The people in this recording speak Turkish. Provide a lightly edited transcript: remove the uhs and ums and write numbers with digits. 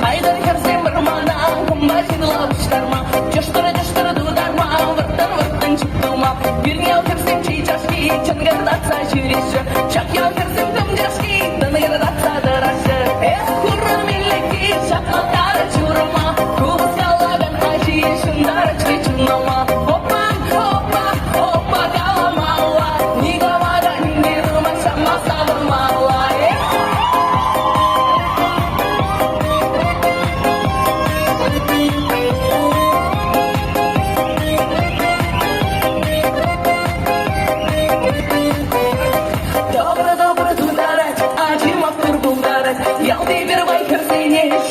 Aydır kersem ırmana, kumba çınlap çıkarma. Coştura dudarma, vırttan çıktırma. Bir yıl kersem çiğ çaşki, çıngar datsa şirişi. Çak yıl